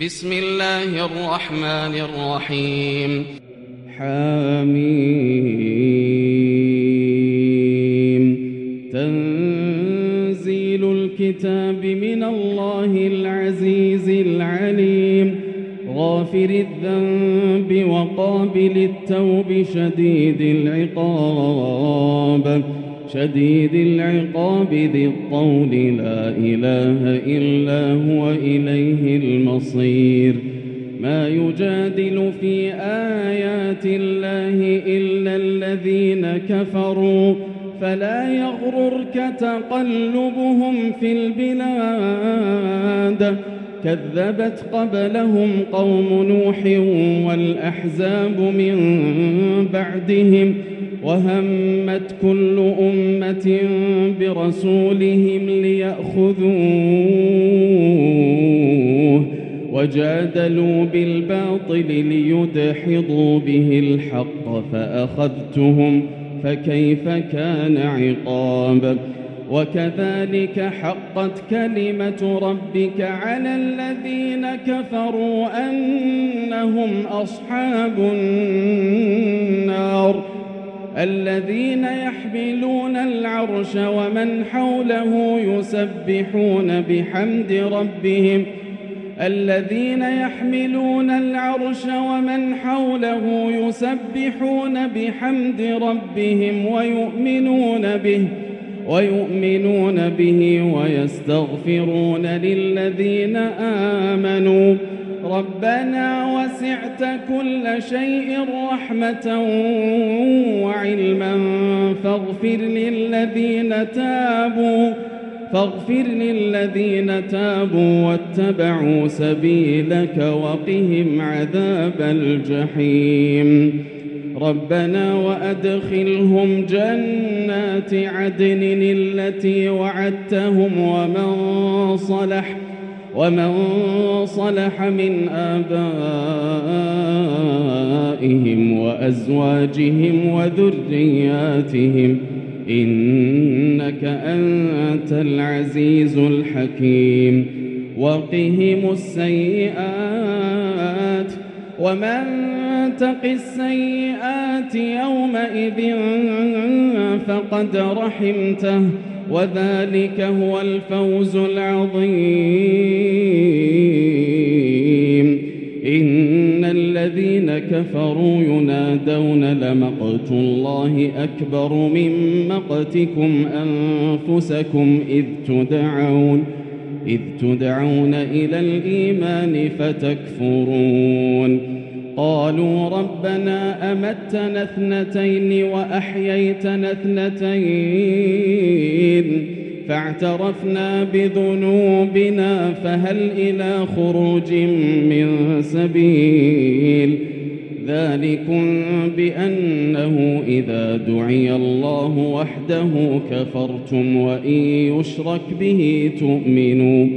بسم الله الرحمن الرحيم. حميم. تنزيل الكتاب من الله العزيز العليم، غافر الذنب وقابل التوب شديد العقاب ذي الطول، لا إله إلا هو إليه المصير. ما يجادل في آيات الله إلا الذين كفروا، فلا يغررك تقلبهم في البلاد. كذبت قبلهم قوم نوح والأحزاب من بعدهم، وهمت كل أمة برسولهم ليأخذوه، وجادلوا بالباطل ليدحضوا به الحق فأخذتهم، فكيف كان عقاب. وكذلك حقت كلمة ربك على الذين كفروا أنهم أصحاب النار. الذين يحملون العرش ومن حوله يسبحون بحمد ربهم ويؤمنون به ويستغفرون للذين آمنوا. ربنا وسعت كل شيء رحمة وعلما فاغفر للذين تابوا واتبعوا سبيلك وقهم عذاب الجحيم. ربنا وأدخلهم جنات عدن التي وعدتهم ومن صلح من آبائهم وأزواجهم وذرياتهم، إنك أنت العزيز الحكيم. وقهم السيئات، ومن تق السيئات يومئذ فقد رحمته، وذلك هو الفوز العظيم. إن الذين كفروا ينادون لمقت الله أكبر من مقتكم أنفسكم إذ تدعون إلى الإيمان فتكفرون. قالوا ربنا أمتنا اثنتين وأحييتنا اثنتين، فاعترفنا بذنوبنا فهل إلى خروج من سبيل. ذلكم بأنه إذا دعي الله وحده كفرتم وإن يشرك به تؤمنوا،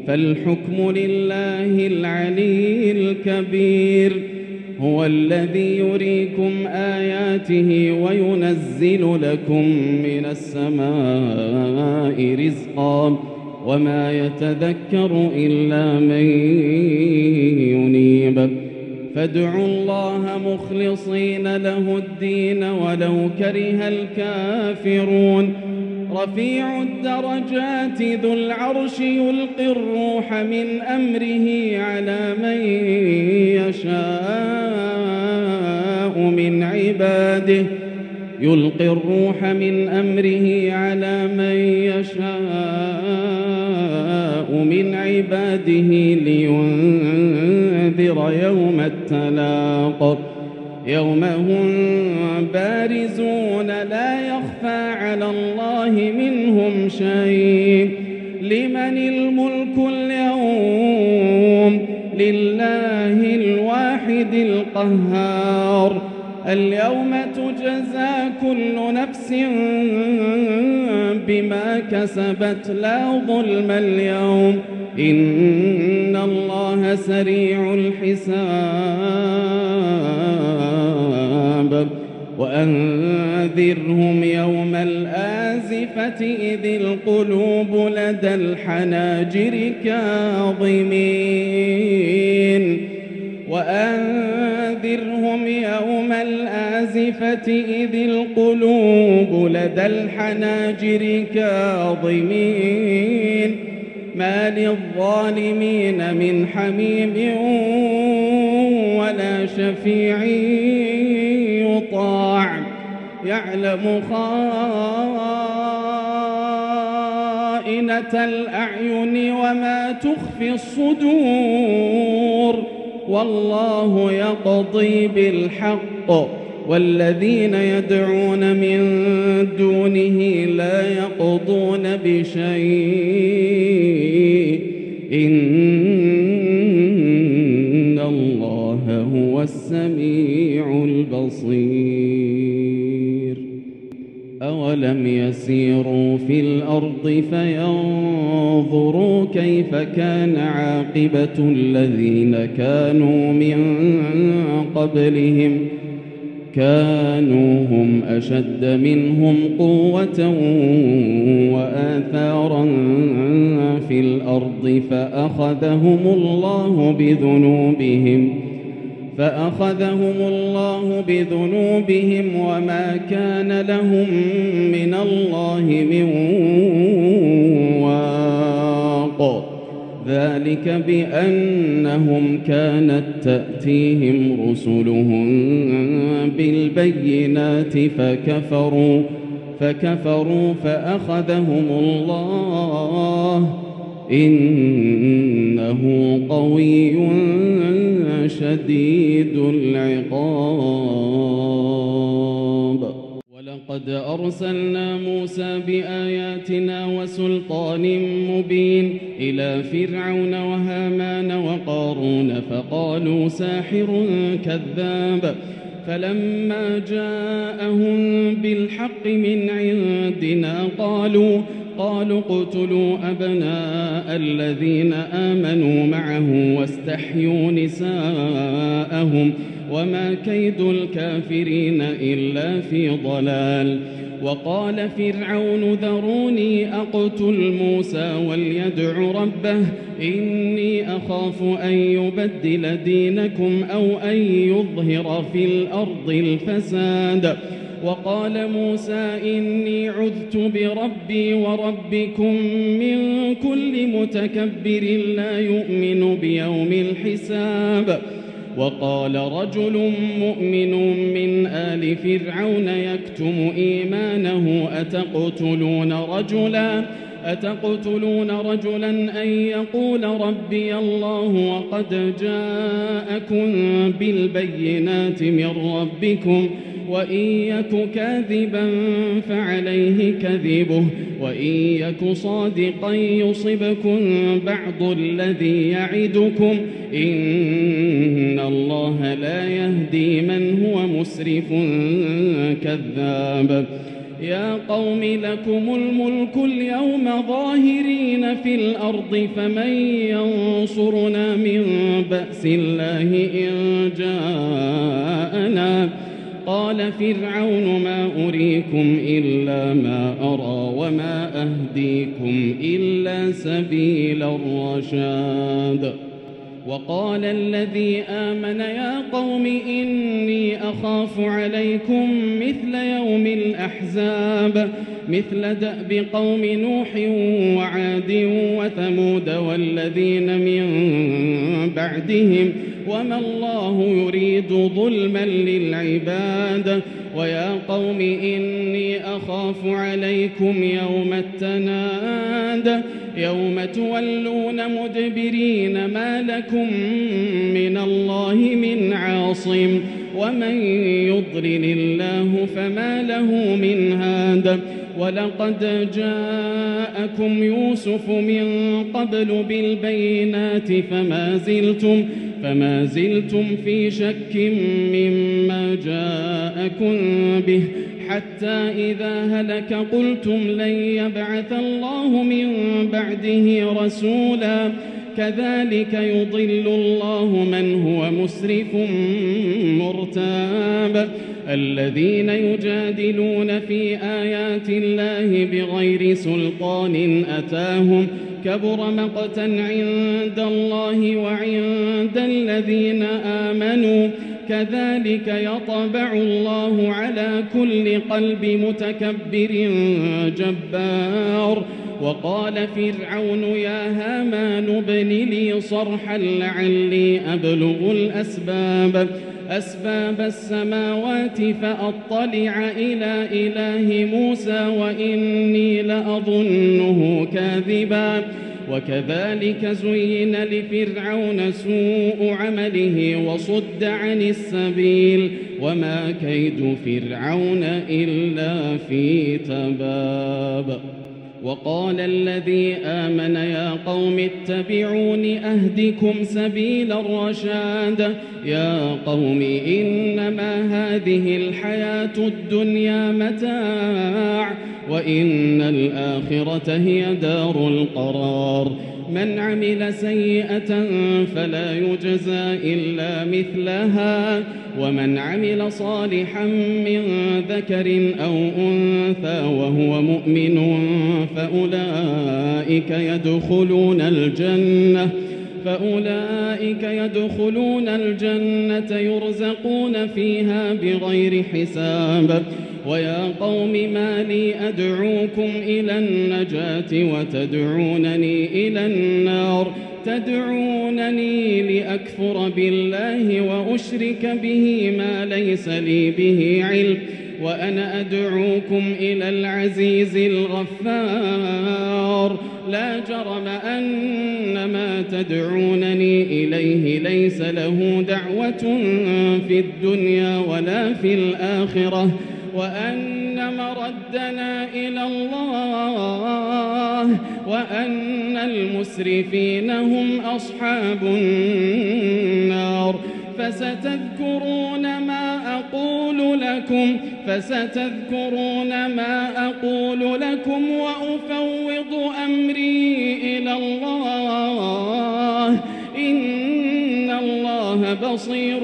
فالحكم لله العلي الكبير. هو الذي يريكم آياته وينزل لكم من السماء رزقا، وما يتذكر إلا من ينيب. فادعوا الله مخلصين له الدين ولو كره الكافرون. رفيع الدرجات ذو العرش يلقي الروح من أمره على من يشاء من عباده لينذر يوم التلاق، يوم هم بارزون لا يخفى على الله منهم شيء. لمن الملك اليوم؟ لله الواحد القهار. اليوم تجزى كل نفس بما كسبت لا ظلم اليوم، إن الله سريع الحساب. وأنذرهم يوم الآزفة إذ القلوب لدى الحناجر كاظمين إذ القلوب لدى الحناجر كاظمين ما للظالمين من حميم ولا شفيع يطاع يعلم خائنة الأعين وما تخفي الصدور والله يقضي بالحق والذين يدعون من دونه لا يقضون بشيء إن الله هو السميع البصير أولم يسيروا في الأرض فينظروا كيف كان عاقبة الذين كانوا من قبلهم كانوا هم أشد منهم قوة وآثارا في الأرض فأخذهم الله بذنوبهم وما كان لهم من الله من واق ذلك بأنهم كانت تأتيهم رسلهم بالبينات فكفروا فأخذهم الله إنه قوي شديد العقاب ولقد أرسلنا موسى بآياتنا وسلطان مبين إلى فرعون وهامان وقارون فقالوا ساحر كذاب فلما جاءهم بالحق من عندنا قالوا اقتلوا أبناء الذين آمنوا معه واستحيوا نساءهم وما كيد الكافرين إلا في ضلال وقال فرعون ذروني أقتل موسى وليدع ربه إني أخاف أن يبدل دينكم أو أن يظهر في الأرض الفساد وقال موسى إني عذت بربي وربكم من كل متكبر لا يؤمن بيوم الحساب وقال رجل مؤمن من آل فرعون يكتم إيمانه أتقتلون رجلا أن يقول ربي الله وقد جاءكم بالبينات من ربكم وإن يك كاذبا فعليه كذبه وإن يك صادقا يصبكم بعض الذي يعدكم إن الله لا يهدي من هو مسرف كذاب يا قوم لكم الملك اليوم ظاهرين في الأرض فمن ينصرنا من بأس الله إن جاءنا قال فرعون ما أريكم إلا ما أرى وما أهديكم إلا سبيل الرشاد وقال الذي آمن يا قوم إني أخاف عليكم مثل يوم الأحزاب مثل دأب قوم نوح وعاد وثمود والذين من بعدهم وما الله يريد ظلما للعباد ويا قوم إني أخاف عليكم يوم التناد يوم تولون مدبرين ما لكم من الله من عاصم ومن يضلل الله فما له من هاد ولقد جاءكم يوسف من قبل بالبينات فما زلتم في شك مما جاءكم به حتى إذا هلك قلتم لن يبعث الله من بعده رسولا كذلك يضل الله من هو مسرف مرتاب الذين يجادلون في آيات الله بغير سلطان أتاهم كبر مقتا عند الله وعند الذين آمنوا كذلك يطبع الله على كل قلب متكبر جبار. وقال فرعون يا هامان ابن لي صرحا لعلي أبلغ أسباب السماوات فأطلع إلى إله موسى وإني لأظنه كاذبا. وكذلك زين لفرعون سوء عمله وصد عن السبيل وما كيد فرعون إلا في تباب. وقال الذي آمن يا قوم اتبعون أهدكم سبيل الرشاد. يا قوم إنما هذه الحياة الدنيا متاع وإن الآخرة هي دار القرار. من عمل سيئة فلا يجزى إلا مثلها ومن عمل صالحا من ذكر أو أنثى وهو مؤمن فأولئك يدخلون الجنة يرزقون فيها بغير حساب. ويا قوم ما لي أدعوكم إلى النجاة وتدعونني إلى النار. تدعونني لأكفر بالله وأشرك به ما ليس لي به علم وأنا أدعوكم إلى العزيز الغفار. لا جرم أن ما تدعونني إليه ليس له دعوة في الدنيا ولا في الآخرة وأن مردنا إلى الله وأن المسرفين هم أصحاب النار. فستذكرون ما أقول لكم وأفوض أمري إلى الله إن الله بصير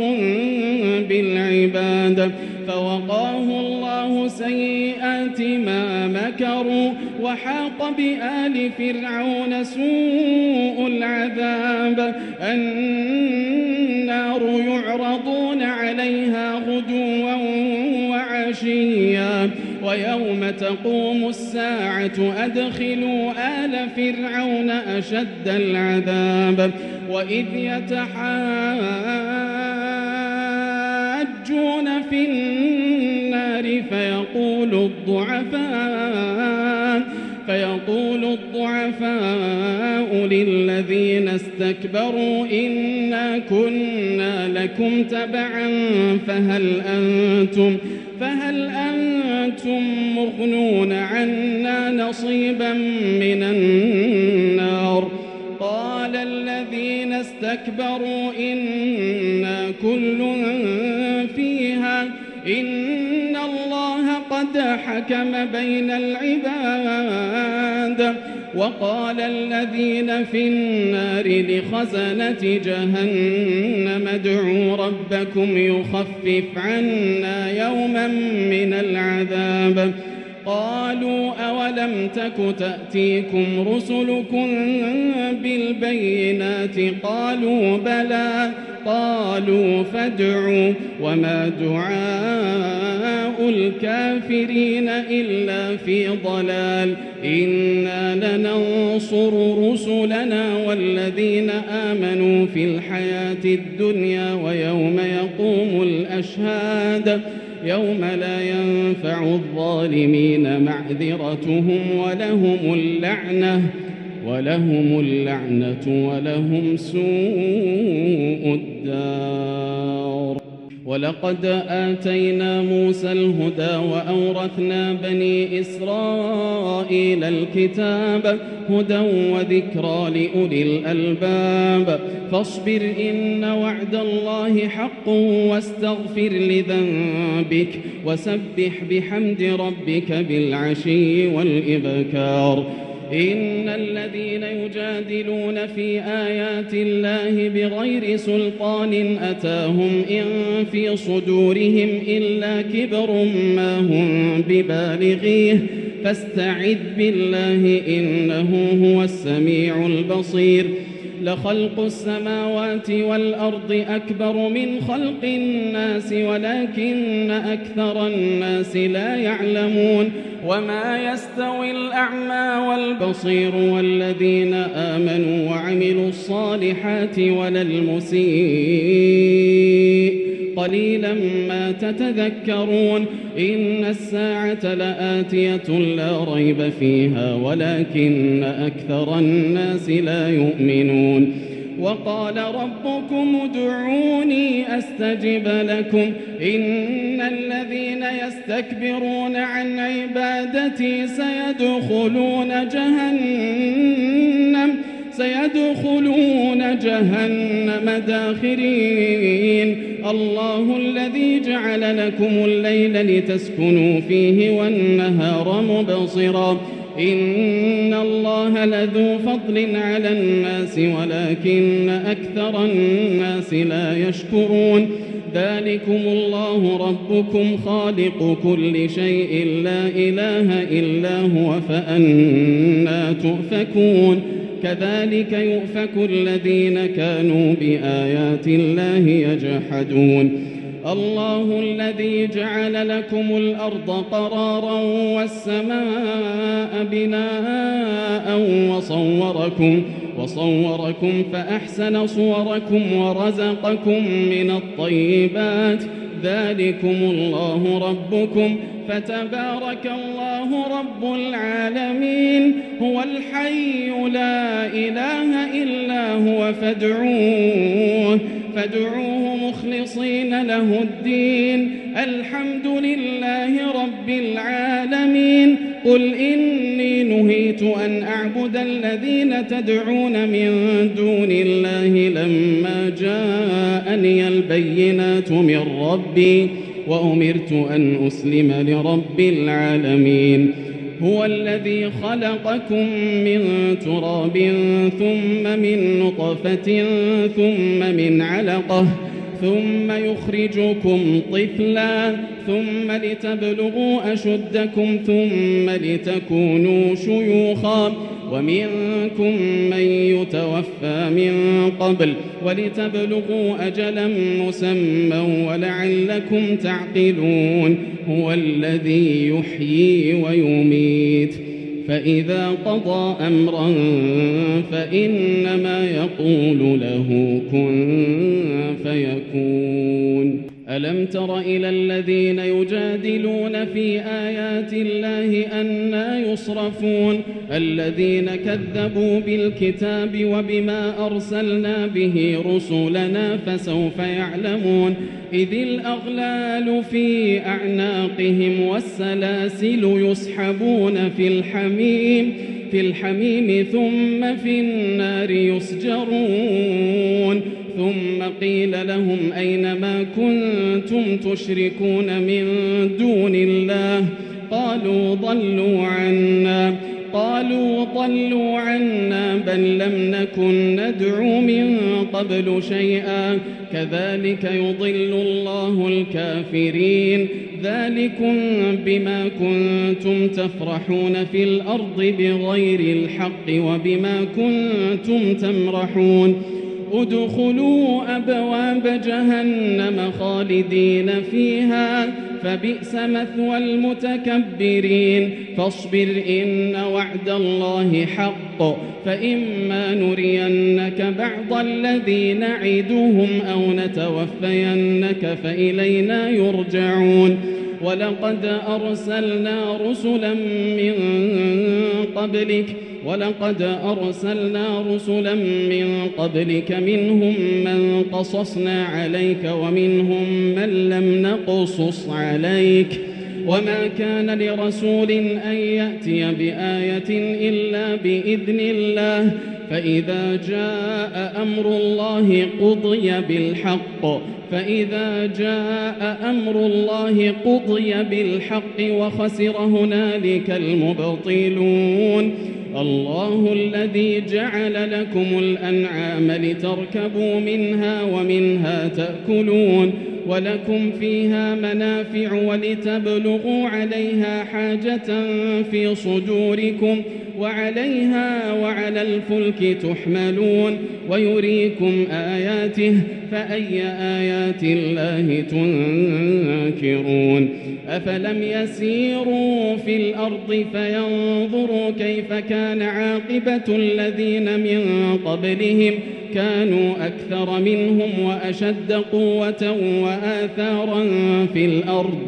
بالعباد. فوقاه الله سيئات ما مكروا وحاق بآل فرعون سوء العذاب. النار يعرضون عليها غدوا وعشيا ويوم تقوم الساعة أدخلوا آل فرعون أشد العذاب. وإذ يتحاجون في النار فيقول الضعفاء للذين استكبروا إنا كنا لكم تبعا فهل أنتم مغنون عنا نصيبا من النار. قال الذين استكبروا إنا كل فيها إن الله قد حكم بين العباد. وقال الذين في النار لخزنة جهنم ادعوا ربكم يخفف عنا يوما من العذاب. قالوا أولم تك تأتيكم رسلكم بالبينات قالوا بلى قالوا فادعوا وما دعاء الكافرين إلا في ضلال. إنا لننصر رسلنا والذين آمنوا في الحياة الدنيا ويوم يقوم الأشهاد يوم لا ينفع الظالمين معذرتهم ولهم اللعنة ولهم سوء الدار. ولقد آتينا موسى الهدى وأورثنا بني إسرائيل الكتاب هدى وذكرى لأولي الألباب. فاصبر إن وعد الله حق واستغفر لذنبك وسبح بحمد ربك بالعشي والإبكار. إن الذين يجادلون في آيات الله بغير سلطان أتاهم إن في صدورهم إلا كبر ما هم ببالغيه فاستعذ بالله إنه هو السميع البصير. لخلق السماوات والأرض أكبر من خلق الناس ولكن أكثر الناس لا يعلمون وما يستوي الأعمى والبصير والذين آمنوا وعملوا الصالحات ولا المسيء قليلا ما تتذكرون إن الساعة لآتية لا ريب فيها ولكن أكثر الناس لا يؤمنون وقال ربكم ادعوني أستجب لكم إن الذين يستكبرون عن عبادتي سيدخلون جهنم داخرين الله الذي جعل لكم الليل لتسكنوا فيه والنهار مبصرا إن الله لذو فضل على الناس ولكن أكثر الناس لا يشكرون ذلكم الله ربكم خالق كل شيء لا إله إلا هو فأنى تؤفكون كذلك يؤفك الذين كانوا بآيات الله يجحدون الله الذي جعل لكم الأرض قرارا والسماء بناء وصوركم فأحسن صوركم ورزقكم من الطيبات ذلكم الله ربكم فتبارك الله رب العالمين هو الحي لا إله إلا هو فادعوه مخلصين له الدين الحمد لله رب العالمين قل إني نهيت أن أعبد الذين تدعون من دون الله لما جاءني البينات من ربي وأمرت أن أسلم لرب العالمين هو الذي خلقكم من تراب ثم من نطفة ثم من علقة ثم يخرجكم طفلا ثم لتبلغوا أشدكم ثم لتكونوا شيوخا ومنكم من يتوفى من قبل ولتبلغوا أجلا مسمى ولعلكم تعقلون هو الذي يحيي ويميت فإذا قضى أمرا فإنما يقول له كن فيكون ألم تر إلى الذين يجادلون في آيات الله أنى يصرفون الذين كذبوا بالكتاب وبما أرسلنا به رسلنا فسوف يعلمون إذ الأغلال في أعناقهم والسلاسل يسحبون في الحميم ثم في النار يسجرون ثم قيل لهم أين ما كنتم تشركون من دون الله قالوا ضلوا عنا بل لم نكن ندعو من قبل شيئا كذلك يضل الله الكافرين ذلكم بما كنتم تفرحون في الأرض بغير الحق وبما كنتم تمرحون ادخلوا أبواب جهنم خالدين فيها فبئس مثوى المتكبرين فاصبر إن وعد الله حق فإما نرينك بعض الذي نعدهم أو نتوفينك فإلينا يرجعون ولقد أرسلنا رسلا من قبلك منهم من قصصنا عليك ومنهم من لم نقصص عليك وما كان لرسول أن يأتي بآية إلا بإذن الله فإذا جاء أمر الله قضي بالحق وخسر هنالك المبطلون الله الذي جعل لكم الأنعام لتركبوا منها ومنها تأكلون ولكم فيها منافع ولتبلغوا عليها حاجة في صدوركم وعليها وعلى الفلك تحملون ويريكم آياته فأي آيات الله تنكرون أفلم يسيروا في الأرض فينظروا كيف كان عاقبة الذين من قبلهم كانوا أكثر منهم وأشد قوة وآثارا في الأرض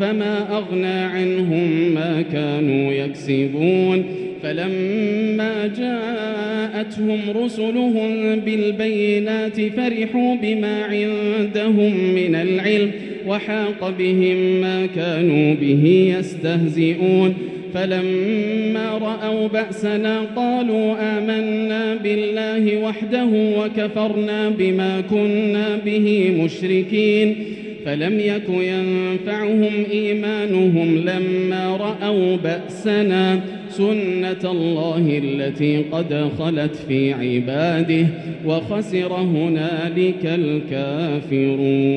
فما أغنى عنهم ما كانوا يكسبون فلما جاءتهم رسلهم بالبينات فرحوا بما عندهم من العلم وحاق بهم ما كانوا به يستهزئون فلما رأوا بأسنا قالوا آمنا بالله وحده وكفرنا بما كنا به مشركين فلم يك ينفعهم إيمانهم لما رأوا بأسنا سنة الله التي قد خلت في عباده وخسر هنالك الكافرون.